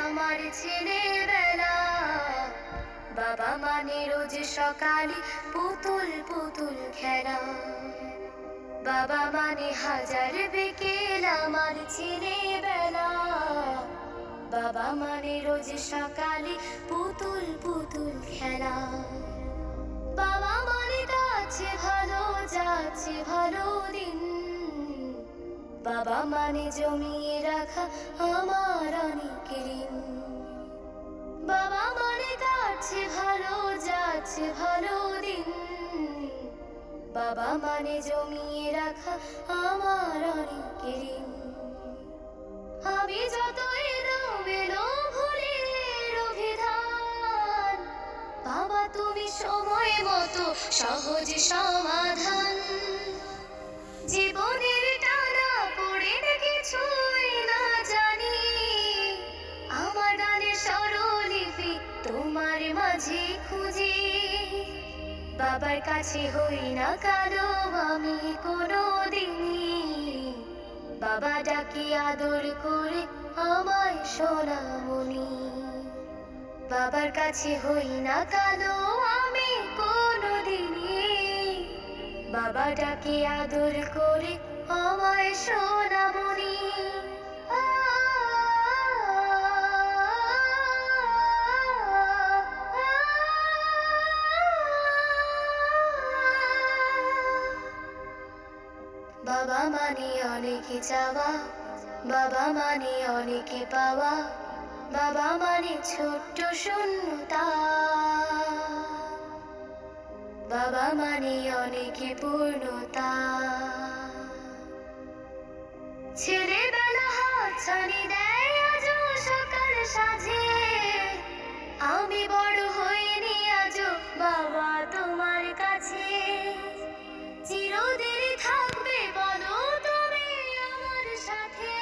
আমার ছেলেবেলা। বাবা মানে রোজ সকালে পুতুল পুতুল খেলা। বাবা মানে হাজার বিকেল আমার ছেলেবেলা। বাবা মানে রোজ সকালে পুতুল পুতুল খেলা। বাবা মানে যাচ্ছে ভালো, যাচ্ছে ভালো দিন। বাবা মানে জমিয়ে রাখা আমার অনেক ঋণ। বাবা মানে যাচ্ছে ভালো, যাচ্ছে ভালো দিন। বাবা মানে জমিয়ে রাখা আমার অনেক ঋণ। আমি যত এলো ভুলের অভিধান, বাবা তুমি সময় মতো সহজ সমাধান। জীবনের টানা পড়ে কিছুই না জানি, আমার গানের স্বরলিপি তোমার মাঝে খুঁজি। বাবার কাছে হই না কালো আমি কোনোদিনই, বাবা ডাকি আদর করে আমায় সোনামণি। বাবার কাছে হই না কালো আমি কোনোদিনই, বাবা ডাকি আদর করে আমায় সোনামণি। বাবা মানে অনেক চাওয়া, বাবা মানে অনেক পাওয়া। বাবা মানে ছোট্ট শূন্যতা, বাবা মানে অনেক পূর্ণতা। ছেলেবেলা হাতছানি দেয় আজও সকাল সাজে, আমি বড় হইনি আজও বাবা তোমার কাছে। চিরদিন থাকবে বলো তুমি আমার সাথে,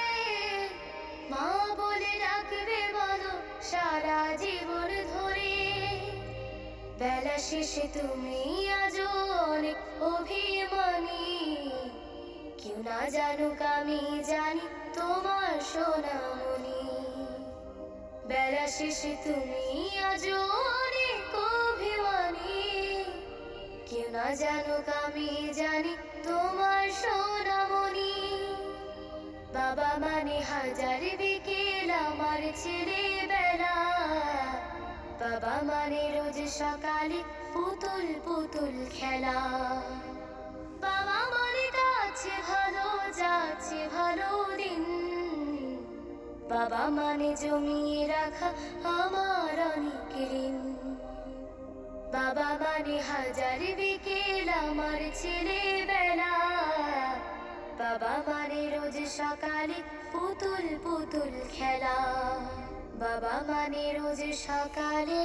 মা বলে ডাকবে বলো সারা জীবন ধরে। বেলা শেষে তুমি আজও অনেক অভিমানী, কেউ না জানুক আমি জানি তোমার সোনামণি। বেলা শেষে তুমি আজও অনেক অভিমানী, কেউ না জানুক আমি জানি তোমার সোনামণি। বাবা মানে হাজার বিকেল আমার ছেলেবেলা। বাবা মানে রোজ সকালে পুতুল পুতুল খেলা। বাবা মানে যাচ্ছে ভালো, যাচ্ছে ভালো দিন। বাবা মানে জমিয়ে রাখা আমার অনেক ঋণ। বাবা মানে হাজার বিকেল আমার ছেলেবেলা। বাবা মানে রোজ সকালে পুতুল পুতুল খেলা। বাবা মানে রোজ সকালে